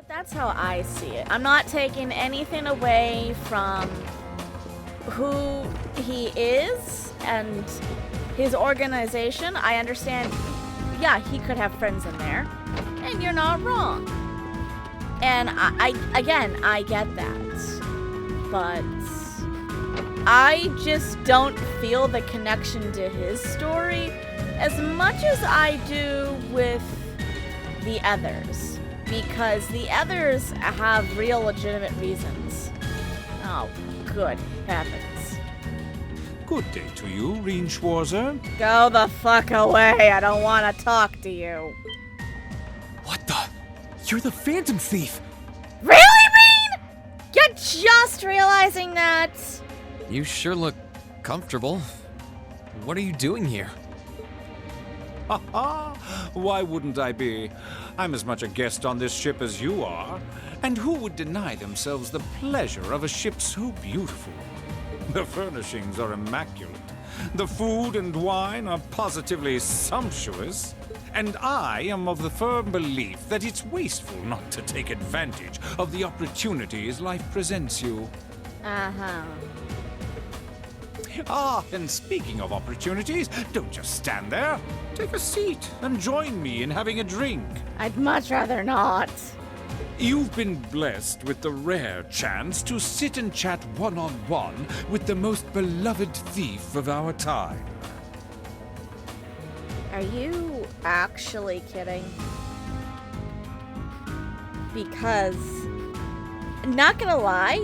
That's how I see it. I'm not taking anything away from who he is and his organization. I understand, yeah, he could have friends in there, and you're not wrong. And I get that. But I just don't feel the connection to his story as much as I do with the others. Because the others have real legitimate reasons. Oh, good heavens. Good day to you, Rean Schwarzer. Go the fuck away. I don't want to talk to you. What the? You're the Phantom Thief! Really, Rean? You're just realizing that? You sure look comfortable. What are you doing here? Ha ha! Why wouldn't I be? I'm as much a guest on this ship as you are. And who would deny themselves the pleasure of a ship so beautiful? The furnishings are immaculate. The food and wine are positively sumptuous. And I am of the firm belief that it's wasteful not to take advantage of the opportunities life presents you. Uh-huh. Ah, and speaking of opportunities, don't just stand there. Take a seat and join me in having a drink. I'd much rather not. You've been blessed with the rare chance to sit and chat one-on-one with the most beloved thief of our time. Are you actually kidding? Because, not gonna lie,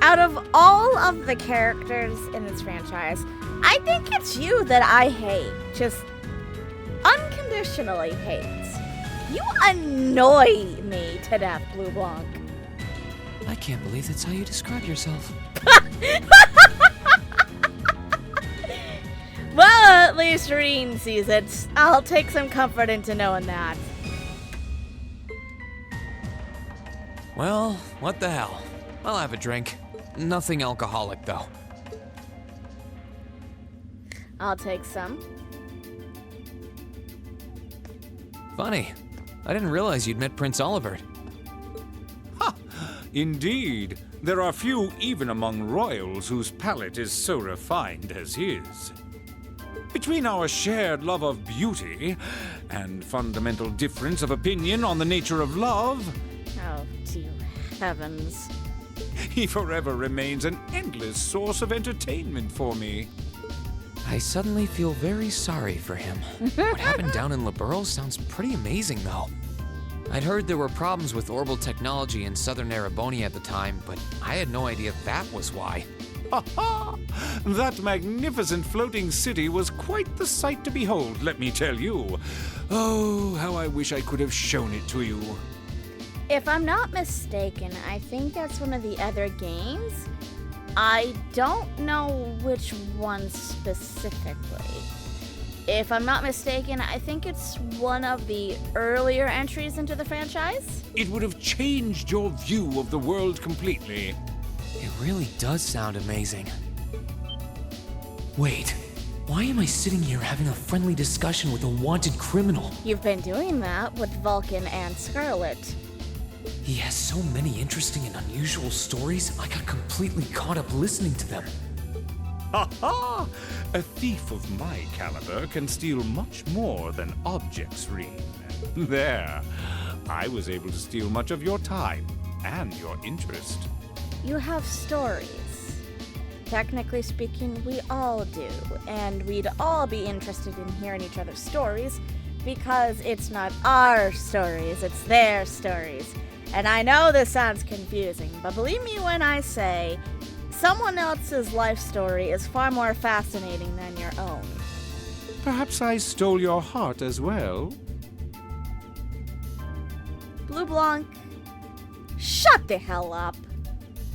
out of all of the characters in this franchise, I think it's you that I hate. Just unconditionally hate. You annoy me to death, Blue Blanc. I can't believe that's how you describe yourself. Well, at least Rean sees it. I'll take some comfort into knowing that. Well, what the hell? I'll have a drink. Nothing alcoholic, though. I'll take some. Funny. I didn't realize you'd met Prince Olivert. Ha! Indeed. There are few even among royals whose palate is so refined as his. Between our shared love of beauty and fundamental difference of opinion on the nature of love, Oh, dear heavens. he forever remains an endless source of entertainment for me. I suddenly feel very sorry for him. What happened down in Liberl sounds pretty amazing, though. I'd heard there were problems with orbital technology in southern Erebonia at the time, but I had no idea that was why. Ha ha! That magnificent floating city was quite the sight to behold, let me tell you. Oh, how I wish I could have shown it to you. If I'm not mistaken, I think that's one of the other games. I don't know which one specifically. If I'm not mistaken, I think it's one of the earlier entries into the franchise. It would have changed your view of the world completely. It really does sound amazing. Wait, why am I sitting here having a friendly discussion with a wanted criminal? You've been doing that with Vulcan and Scarlet. He has so many interesting and unusual stories, I got completely caught up listening to them. Ha ha! A thief of my caliber can steal much more than objects, Rean. There. I was able to steal much of your time and your interest. You have stories. Technically speaking, we all do, and we'd all be interested in hearing each other's stories because it's not our stories, it's their stories. And I know this sounds confusing, but believe me when I say someone else's life story is far more fascinating than your own. Perhaps I stole your heart as well? Blue Blanc, shut the hell up.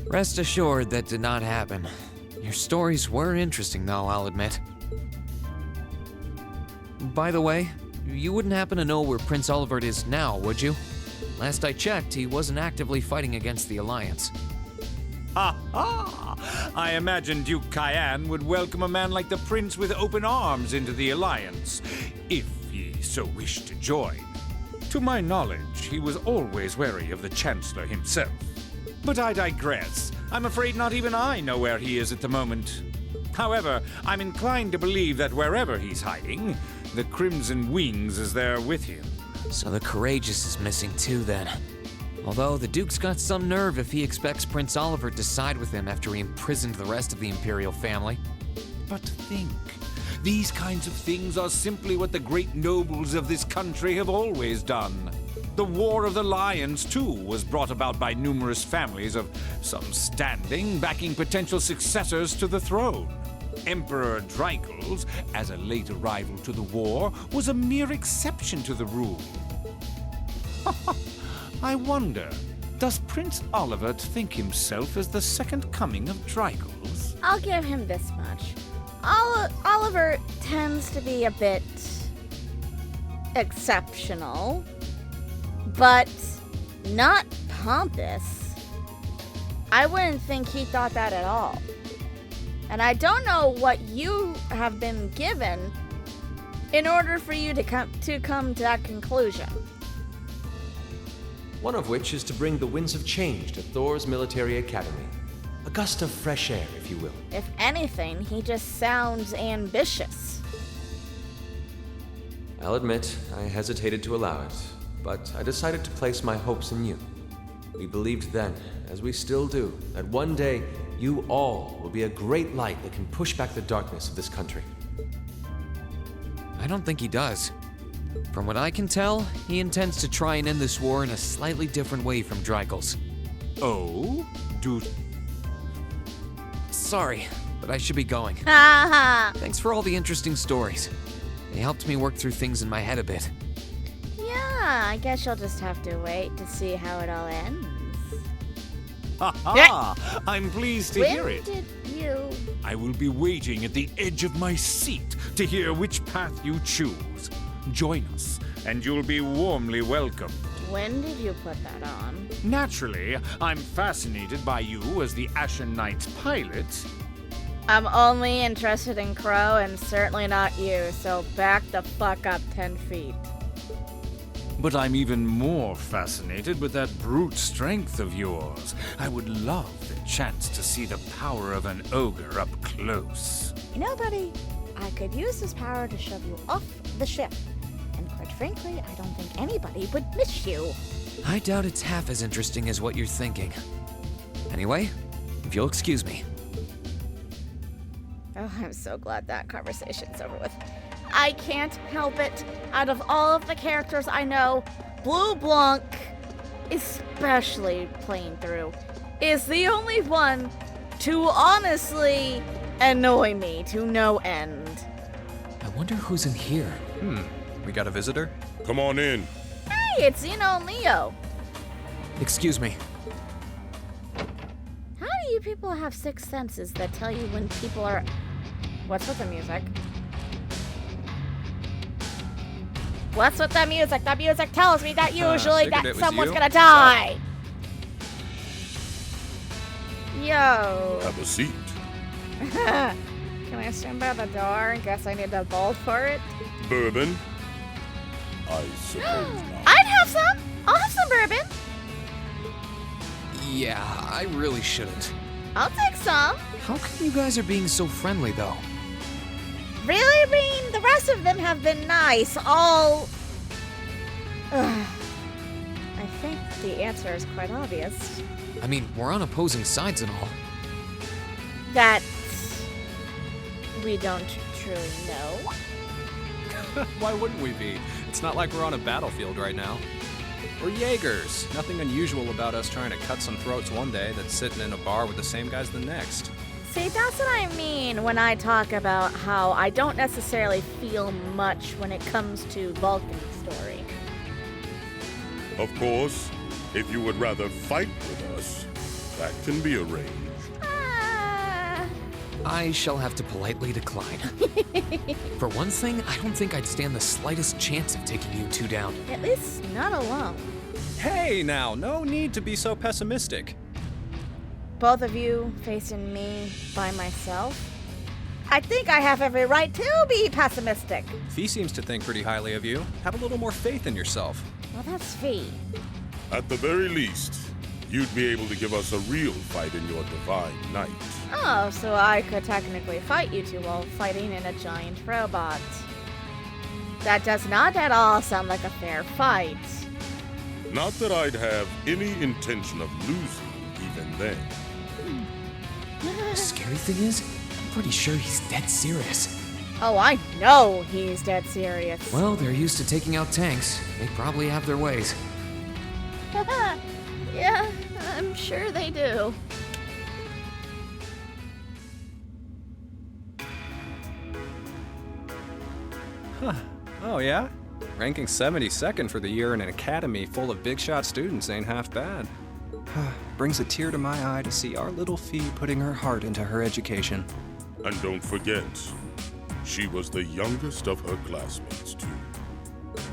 Rest assured that did not happen. Your stories were interesting, though, I'll admit. By the way, you wouldn't happen to know where Prince Olivert is now, would you? Last I checked, he wasn't actively fighting against the Alliance. Ha ha! I imagine Duke Cayenne would welcome a man like the Prince with open arms into the Alliance, if he so wished to join. To my knowledge, he was always wary of the Chancellor himself. But I digress. I'm afraid not even I know where he is at the moment. However, I'm inclined to believe that wherever he's hiding, the Crimson Wings is there with him. So the Courageous is missing too then. Although the Duke's got some nerve if he expects Prince Oliver to side with him after he imprisoned the rest of the Imperial family. But think, these kinds of things are simply what the great nobles of this country have always done. The War of the Lions, too, was brought about by numerous families of some standing backing potential successors to the throne. Emperor Draekels, as a late arrival to the war, was a mere exception to the rule. I wonder, does Prince Oliver think himself as the second coming of Draekels? I'll give him this much. Oliver tends to be a bit exceptional, but not pompous. I wouldn't think he thought that at all. And I don't know what you have been given in order for you to come to that conclusion. One of which is to bring the winds of change to Thor's military academy. A gust of fresh air, if you will. If anything, he just sounds ambitious. I'll admit, I hesitated to allow it, but I decided to place my hopes in you. We believed then, as we still do, that one day you all will be a great light that can push back the darkness of this country. I don't think he does. From what I can tell, he intends to try and end this war in a slightly different way from Draekels. Oh? Sorry, but I should be going. Haha. Thanks for all the interesting stories. They helped me work through things in my head a bit. Yeah, I guess you'll just have to wait to see how it all ends. Ha ha! I'm pleased to hear it. When did you... I will be waiting at the edge of my seat to hear which path you choose. Join us, and you'll be warmly welcomed. When did you put that on? Naturally, I'm fascinated by you as the Ashen Knight's pilot. I'm only interested in Crow and certainly not you, so back the fuck up 10 feet. But I'm even more fascinated with that brute strength of yours. I would love the chance to see the power of an ogre up close. You know, buddy, I could use this power to shove you off the ship. And quite frankly, I don't think anybody would miss you. I doubt it's half as interesting as what you're thinking. Anyway, if you'll excuse me. Oh, I'm so glad that conversation's over with. I can't help it. Out of all of the characters I know, Blue Blanc, especially playing through, is the only one to honestly annoy me to no end. I wonder who's in here. We got a visitor? Come on in. Hey, it's Zeno and Leo. Excuse me. How do you people have sixth senses that tell you when people are... What's with the music? What's with the music? The music tells me that usually Figured it that was someone's you. gonna die. Yo. Have a seat. Can I stand by the door in case I need to bolt for it? Bourbon? I suppose not. I'd have some. I'll have some bourbon. Yeah, I really shouldn't. I'll take some. How come you guys are being so friendly, though? Really, Rean? The rest of them have been nice. All... I think the answer is quite obvious. I mean, we're on opposing sides and all. That... we don't truly know. Why wouldn't we be? It's not like we're on a battlefield right now. We're Jaegers. Nothing unusual about us trying to cut some throats one day that's sitting in a bar with the same guys the next. See, that's what I mean when I talk about how I don't necessarily feel much when it comes to Vulcan's story. Of course, if you would rather fight with us, that can be arranged. I shall have to politely decline. For one thing, I don't think I'd stand the slightest chance of taking you two down. At least not alone. Hey now, no need to be so pessimistic. Both of you facing me by myself? I think I have every right to be pessimistic. Fee seems to think pretty highly of you. Have a little more faith in yourself. Well, that's Fee. At the very least, you'd be able to give us a real fight in your divine night. Oh, so I could technically fight you two while fighting in a giant robot. That does not at all sound like a fair fight. Not that I'd have any intention of losing even then. The scary thing is, I'm pretty sure he's dead serious. Oh, I know he's dead serious. Well, they're used to taking out tanks. They probably have their ways. Yeah, I'm sure they do. Oh, yeah? Ranking 72nd for the year in an academy full of big shot students ain't half bad. Brings a tear to my eye to see our little Fee putting her heart into her education. And don't forget, she was the youngest of her classmates, too.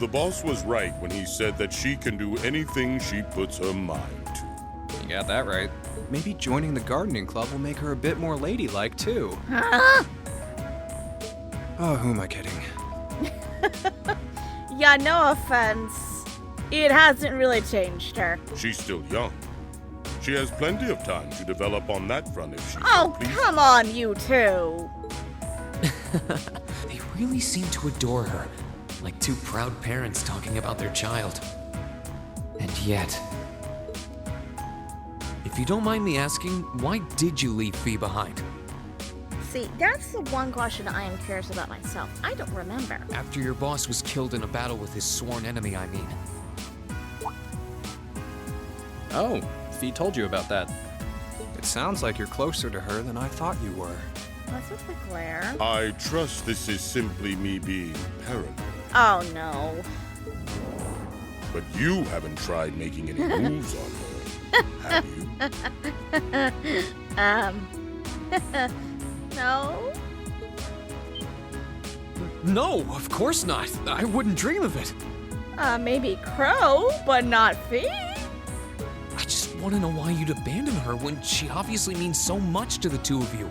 The boss was right when he said that she can do anything she puts her mind to. You got that right. Maybe joining the gardening club will make her a bit more ladylike, too. Huh? Oh, who am I kidding? Yeah, no offense. It hasn't really changed her. She's still young. She has plenty of time to develop on that front if she Oh, so pleases. come on, you two. They really seem to adore her, like two proud parents talking about their child. And yet... If you don't mind me asking, why did you leave Fee behind? See, that's the one question I am curious about myself. I don't remember. After your boss was killed in a battle with his sworn enemy, I mean. Oh, Fee told you about that. It sounds like you're closer to her than I thought you were. What's with the glare? I trust this is simply me being paranoid. Oh, no. But you haven't tried making any moves on her, have you? No? No, of course not. I wouldn't dream of it. Maybe Crow, but not Fee? I just want to know why you'd abandon her when she obviously means so much to the two of you.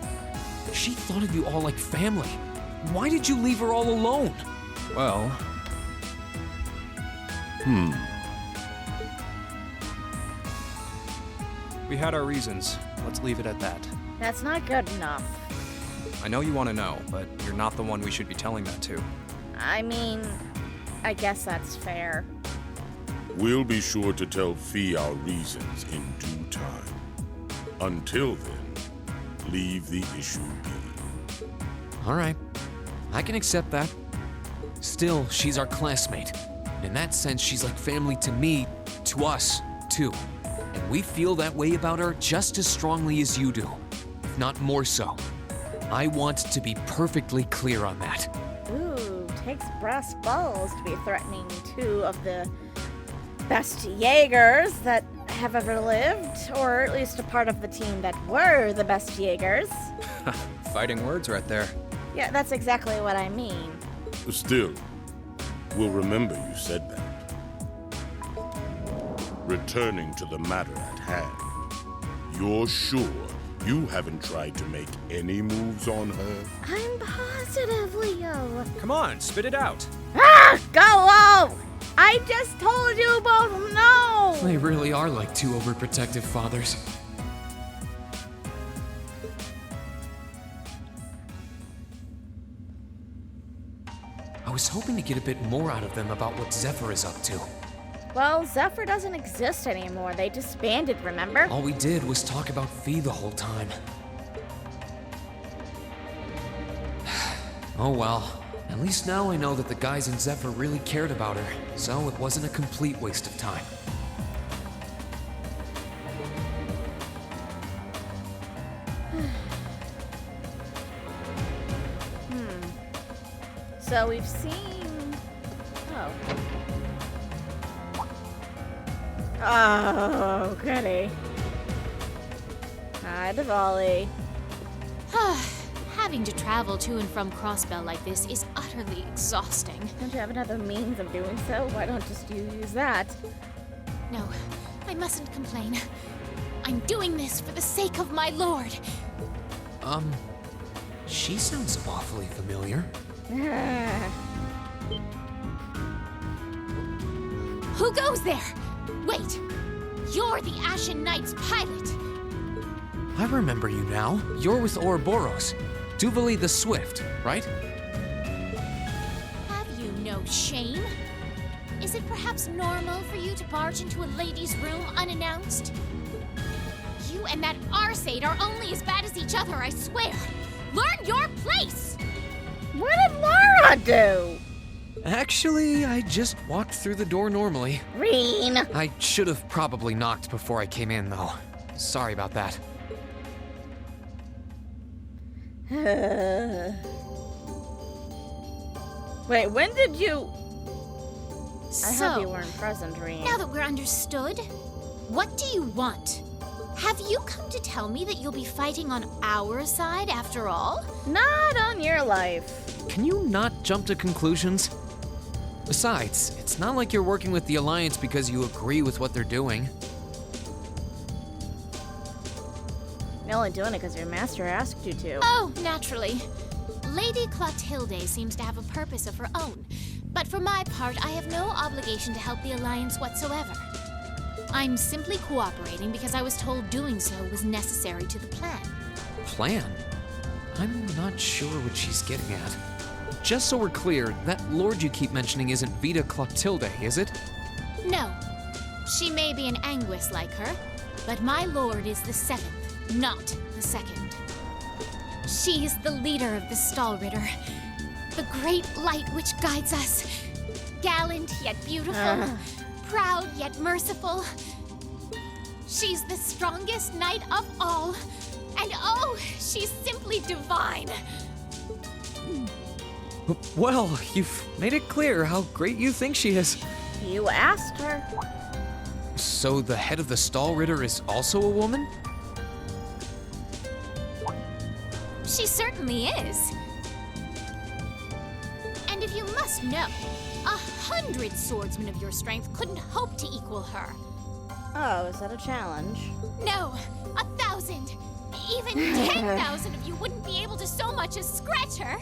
She thought of you all like family. Why did you leave her all alone? Well... We had our reasons. Let's leave it at that. That's not good enough. I know you want to know, but you're not the one we should be telling that to. I mean, I guess that's fair. We'll be sure to tell Fee our reasons in due time. Until then, leave the issue be. All right, I can accept that. Still, she's our classmate. In that sense, she's like family to me, to us, too. And we feel that way about her just as strongly as you do, if not more so. I want to be perfectly clear on that. Ooh, takes brass balls to be threatening two of the best Jaegers that have ever lived, or at least a part of the team that were the best Jaegers. Fighting words right there. Yeah, that's exactly what I mean. Still, we'll remember you said that. Returning to the matter at hand, you're sure you haven't tried to make any moves on her? I'm positive, Leo. Come on, spit it out. Ah! Go on! I just told you both no! They really are like two overprotective fathers. I was hoping to get a bit more out of them about what Zephyr is up to. Well, Zephyr doesn't exist anymore. They disbanded, remember? All we did was talk about Fee the whole time. Oh well. At least now I know that the guys in Zephyr really cared about her, so it wasn't a complete waste of time. So we've seen... Oh. Oh, goody. Hi, Diwali. Having to travel to and from Crossbell like this is utterly exhausting. Don't you have another means of doing so? Why don't just you use that? No, I mustn't complain. I'm doing this for the sake of my lord. She sounds awfully familiar. Who Who goes there? Wait, you're the Ashen Knight's pilot. I remember you now. You're with Ouroboros. Duvali the Swift, right? Have you no shame? Is it perhaps normal for you to barge into a lady's room unannounced? You and that Arseid are only as bad as each other, I swear. Learn your place! What did Laura do? Actually, I just walked through the door normally. Rean. I should have probably knocked before I came in, though. Sorry about that. Wait, when did you... I So, hope you weren't present, Rean. now that we're understood, what do you want? Have you come to tell me that you'll be fighting on our side after all? Not on your life. Can you not jump to conclusions? Besides, it's not like you're working with the Alliance because you agree with what they're doing. You're only doing it because your master asked you to. Oh, naturally. Lady Clotilde seems to have a purpose of her own, but for my part, I have no obligation to help the Alliance whatsoever. I'm simply cooperating because I was told doing so was necessary to the plan. Plan? I'm not sure what she's getting at. Just so we're clear, that lord you keep mentioning isn't Vita Clotilde, is it? No. She may be an Anguis like her, but my lord is the 7th, not the 2nd. She is the leader of the Stallritter, the great light which guides us. Gallant yet beautiful, proud yet merciful. She's the strongest knight of all, and oh, she's simply divine. Well, you've made it clear how great you think she is. You asked her. So the head of the Stallritter is also a woman? She certainly is. And if you must know, 100 swordsmen of your strength couldn't hope to equal her. Oh, is that a challenge? No, 1,000. Even 10,000 of you wouldn't be able to so much as scratch her.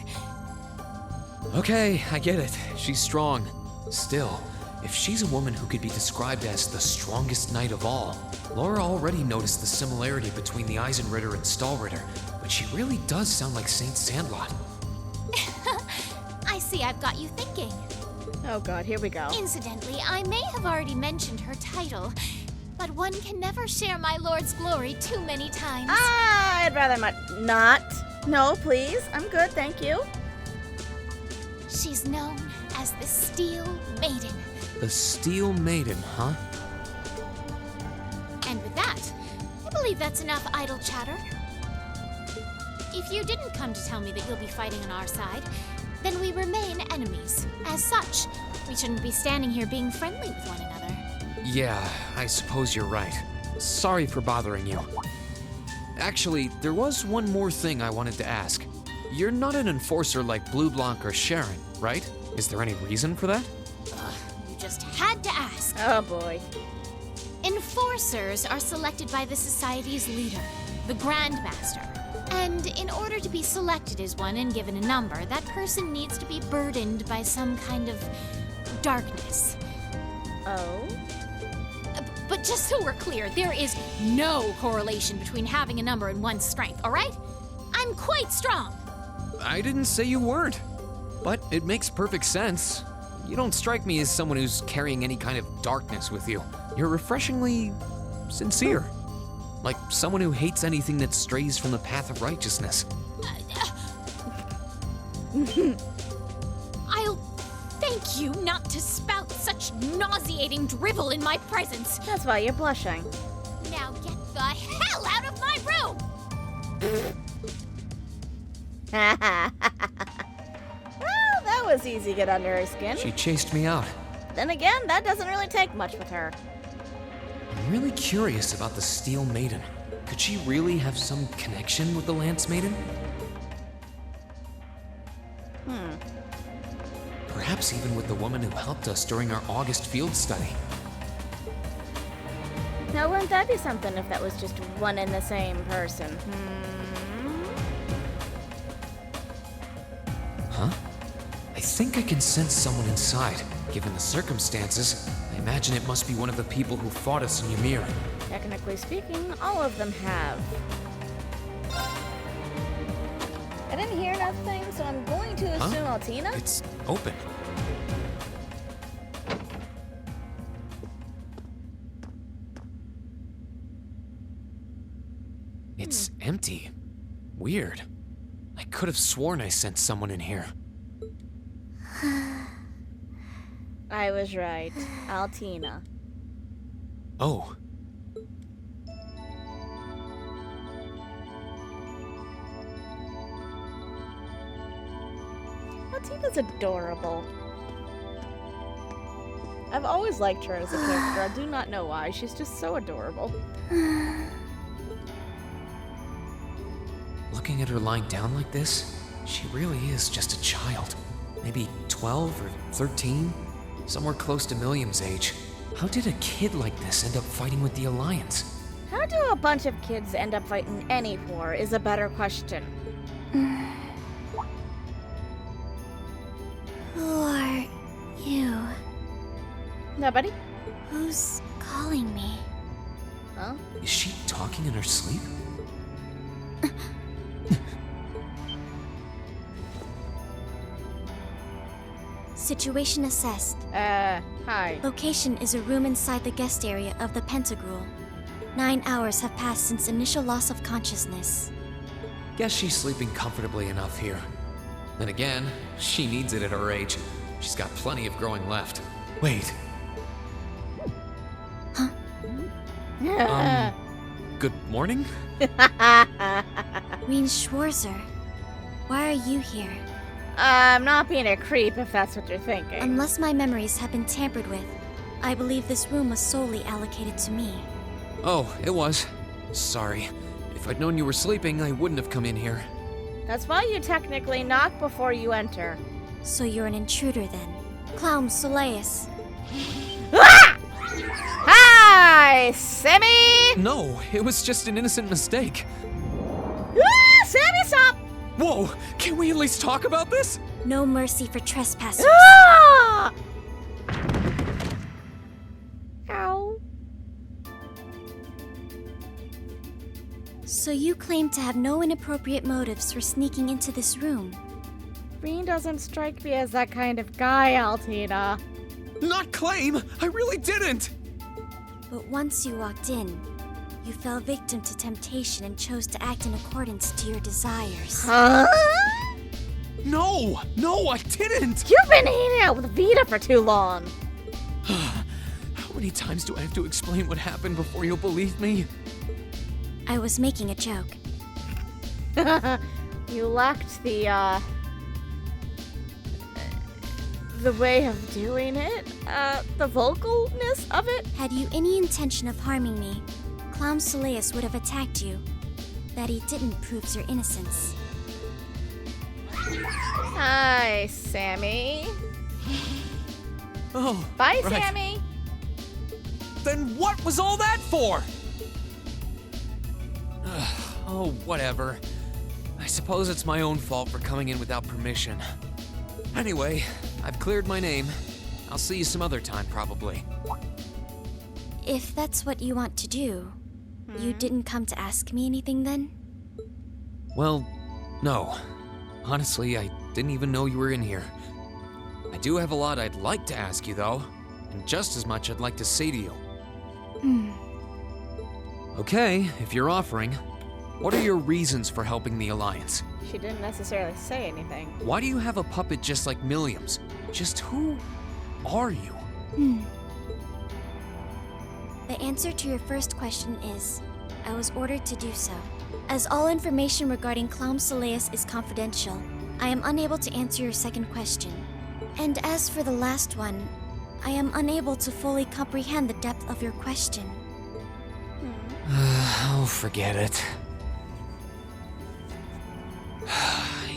Okay, I get it. She's strong. Still, if she's a woman who could be described as the strongest knight of all, Laura already noticed the similarity between the Eisenritter and Stallritter, but she really does sound like Saint Sandlot. I see I've got you thinking. Oh god, here we go. Incidentally, I may have already mentioned her title, but one can never share my lord's glory too many times. I'd rather not. No, please. I'm good, thank you. She's known as the Steel Maiden. The Steel Maiden, huh? And with that, I believe that's enough idle chatter. If you didn't come to tell me that you'll be fighting on our side, then we remain enemies. As such, we shouldn't be standing here being friendly with one another. Yeah, I suppose you're right. Sorry for bothering you. Actually, there was one more thing I wanted to ask. You're not an enforcer like Blue Blanc or Sharon, right? Is there any reason for that? You just had to ask. Oh boy. Enforcers are selected by the Society's leader, the Grand Master. And in order to be selected as one and given a number, that person needs to be burdened by some kind of darkness. Oh? But just so we're clear, there is no correlation between having a number and one's strength, all right? I'm quite strong. I didn't say you weren't, but it makes perfect sense. You don't strike me as someone who's carrying any kind of darkness with you. You're refreshingly sincere. Like someone who hates anything that strays from the path of righteousness. I'll thank you not to spout such nauseating drivel in my presence. That's why you're blushing. Now get the hell out of my room! Well, that was easy to get under her skin. She chased me out. Then again, that doesn't really take much with her. I'm really curious about the Steel Maiden. Could she really have some connection with the Lance Maiden? Perhaps even with the woman who helped us during our August field study. Now, wouldn't that be something if that was just one and the same person? Huh? I think I can sense someone inside. Given the circumstances, I imagine it must be one of the people who fought us in Ymir. Technically speaking, all of them have. I didn't hear nothing, so I'm going to assume Altina. It's open. It's empty. Weird. I could have sworn I sent someone in here. I was right. Altina. Oh. Altina's adorable. I've always liked her as a character. I do not know why. She's just so adorable. Looking at her lying down like this, she really is just a child. Maybe 12 or 13? Somewhere close to Milliam's age. How did a kid like this end up fighting with the Alliance? How do a bunch of kids end up fighting any war is a better question. Who are you? Nobody? Who's calling me? Huh? Is she talking in her sleep? Situation assessed. Hi. Location is a room inside the guest area of the Pantagruel. 9 hours have passed since initial loss of consciousness. Guess she's sleeping comfortably enough here. Then again, she needs it at her age. She's got plenty of growing left. Wait. Good morning? Rean Schwarzer, why are you here? I'm not being a creep if that's what you're thinking. Unless my memories have been tampered with, I believe this room was solely allocated to me. Oh, it was. Sorry. If I'd known you were sleeping, I wouldn't have come in here. That's why you technically knock before you enter. So you're an intruder then. Clown Soleus. Ah! Hi, Sammy! No, it was just an innocent mistake. Ah, Sammy, stop! Whoa, can we at least talk about this? No mercy for trespassers. Ah! Ow. So you claim to have no inappropriate motives for sneaking into this room. Rean doesn't strike me as that kind of guy, Altina. Not claim! I really didn't! But once you walked in, you fell victim to temptation and chose to act in accordance to your desires. Huh? No, I didn't! You've been hanging out with Vita for too long. How many times do I have to explain what happened before you'll believe me? I was making a joke. You lacked the way of doing it, the vocalness of it. Had you any intention of harming me, Clown Soleus would have attacked you. That he didn't proves your innocence. Hi, Sammy. Oh, Bye, right. Sammy. Then what was all that for? Oh, whatever. I suppose it's my own fault for coming in without permission. Anyway, I've cleared my name. I'll see you some other time, probably. If that's what you want to do, you didn't come to ask me anything then? Well, no. Honestly, I didn't even know you were in here. I do have a lot I'd like to ask you, though, and just as much I'd like to say to you. Okay, if you're offering, what are your reasons for helping the Alliance? She didn't necessarily say anything. Why do you have a puppet just like Milliam's? Just who are you? The answer to your first question is, I was ordered to do so. As all information regarding Clown Soleus is confidential, I am unable to answer your second question. And as for the last one, I am unable to fully comprehend the depth of your question. Oh, forget it.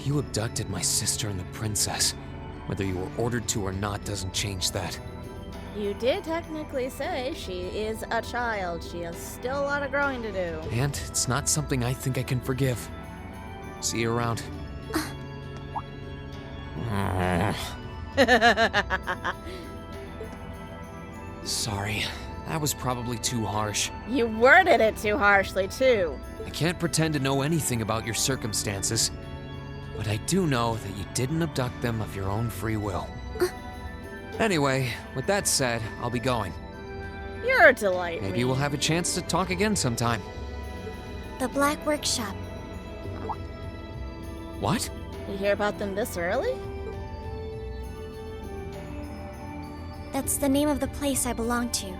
You abducted my sister and the princess. Whether you were ordered to or not doesn't change that. You did technically say she is a child. She has still a lot of growing to do. And it's not something I think I can forgive. See you around. Sorry, that was probably too harsh. You worded it too harshly, too. I can't pretend to know anything about your circumstances, but I do know that you didn't abduct them of your own free will. Anyway, with that said, I'll be going. You're a delight. Maybe we'll have a chance to talk again sometime. The Black Workshop. What? You hear about them this early? That's the name of the place I belong to.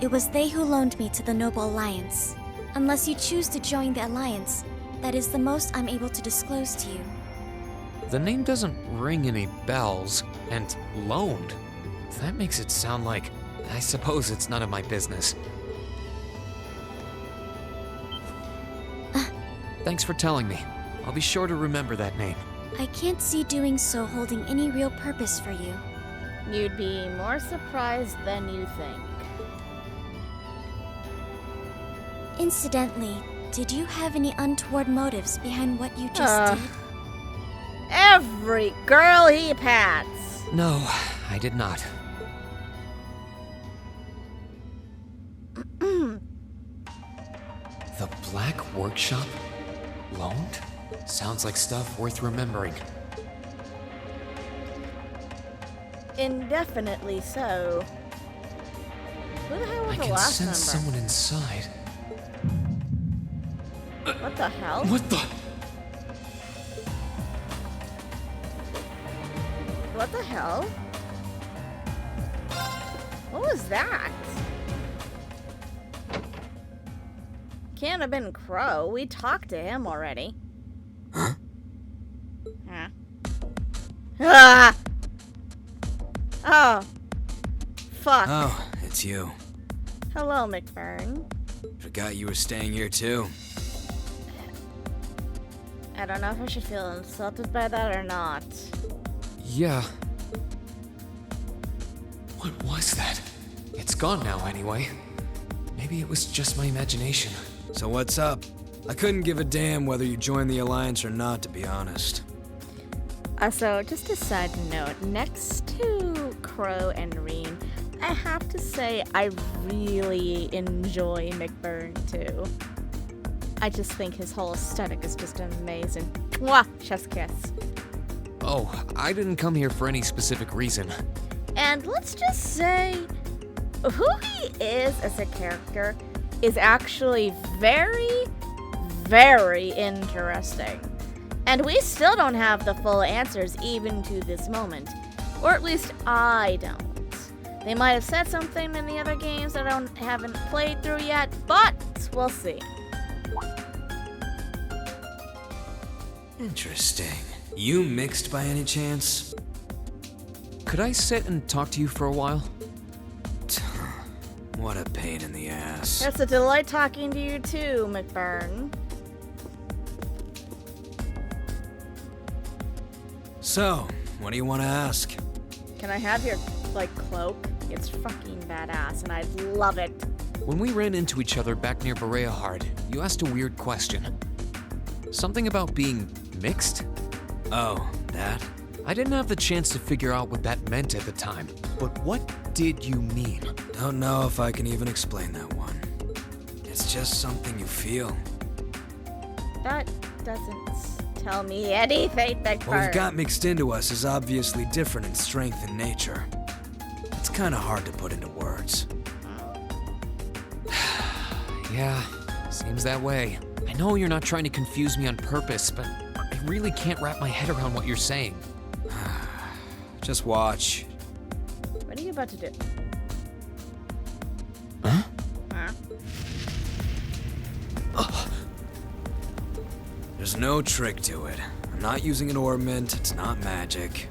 It was they who loaned me to the Noble Alliance. Unless you choose to join the Alliance, that is the most I'm able to disclose to you. The name doesn't ring any bells, and loaned. That makes it sound like, I suppose it's none of my business. Thanks for telling me. I'll be sure to remember that name. I can't see doing so holding any real purpose for you. You'd be more surprised than you think. Incidentally, did you have any untoward motives behind what you just did? Every girl he pats. No, I did not. The Black Workshop? Loaned? Sounds like stuff worth remembering. Indefinitely so. Who the hell was I the can last sense number? someone inside. What the hell? What the? What the hell? What was that? Can't have been Crow. We talked to him already. Huh? Huh? Ah! Oh. Fuck. Oh, it's you. Hello, McFern. Forgot you were staying here too. I don't know if I should feel insulted by that or not. Yeah. What was that? It's gone now anyway. Maybe it was just my imagination. So what's up? I couldn't give a damn whether you joined the Alliance or not, to be honest. So, just a side note, next to Crow and Rean, I have to say I really enjoy McBurn too. I just think his whole aesthetic is just amazing. Mwah! Chef's kiss. Oh, I didn't come here for any specific reason. And let's just say, who he is as a character is actually very, very interesting. And we still don't have the full answers even to this moment. Or at least I don't. They might have said something in the other games that I haven't played through yet, but we'll see. Interesting. You mixed by any chance? Could I sit and talk to you for a while? What a pain in the ass. It's a delight talking to you too, McBurn. So, what do you want to ask? Can I have your, cloak? It's fucking badass, and I'd love it. When we ran into each other back near Bereahard, you asked a weird question. Something about being mixed? Oh, that? I didn't have the chance to figure out what that meant at the time, but what did you mean? Don't know if I can even explain that one. It's just something you feel. That doesn't tell me anything, McBurn. What we've got mixed into us is obviously different in strength and nature. It's kind of hard to put into words. Yeah, seems that way. I know you're not trying to confuse me on purpose, but I really can't wrap my head around what you're saying. Just watch. What are you about to do? Huh? Huh? There's no trick to it. I'm not using an ornament, it's not magic.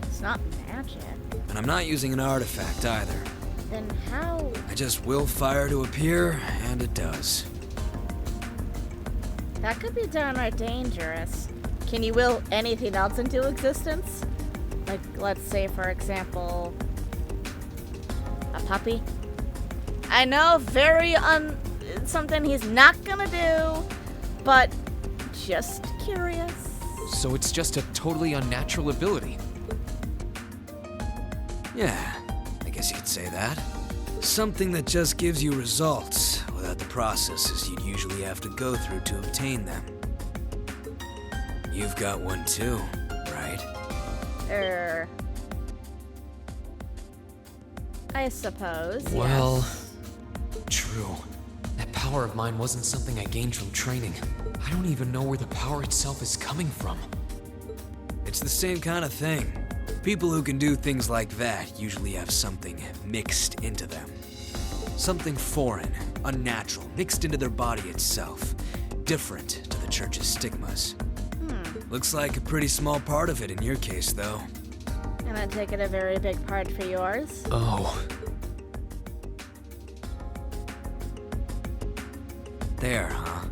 It's not magic. And I'm not using an artifact either. Then how? I just will fire to appear, and it does. That could be downright dangerous. Can you will anything else into existence? Like, let's say, for example, a puppy? I know, very something he's not gonna do, but just curious. So it's just a totally unnatural ability. Yeah, I guess you could say that. Something that just gives you results without the processes you'd usually have to go through to obtain them. You've got one too, right? I suppose. Well, yes. true. That power of mine wasn't something I gained from training. I don't even know where the power itself is coming from. It's the same kind of thing. People who can do things like that usually have something mixed into them. Something foreign, unnatural, mixed into their body itself. Different to the church's stigmas. Looks like a pretty small part of it in your case, though. And I take it a very big part for yours. Oh. There, huh?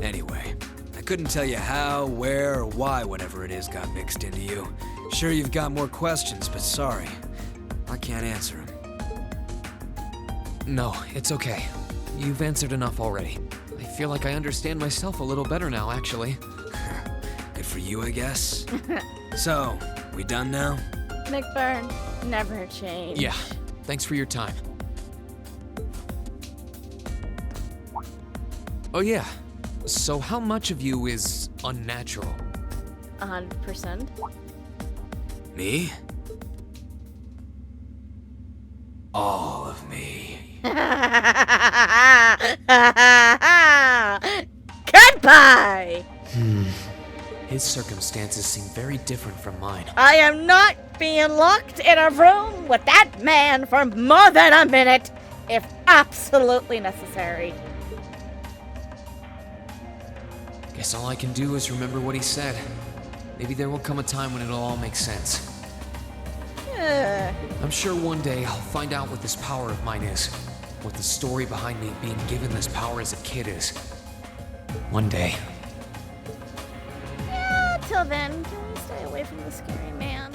Anyway, I couldn't tell you how, where, or why whatever it is got mixed into you. Sure you've got more questions, but sorry. I can't answer them. No, it's okay. You've answered enough already. I feel like I understand myself a little better now, actually. Good for you, I guess. So, we done now? Nick Byrne, never change. Yeah, thanks for your time. Oh yeah, so how much of you is unnatural? 100%. Me? All of me. Goodbye! His circumstances seem very different from mine. I am not being locked in a room with that man for more than a minute, if absolutely necessary. Guess all I can do is remember what he said. Maybe there will come a time when it'll all make sense. I'm sure one day I'll find out what this power of mine is. What the story behind me being given this power as a kid is. One day. Yeah, till then, can we stay away from the scary man?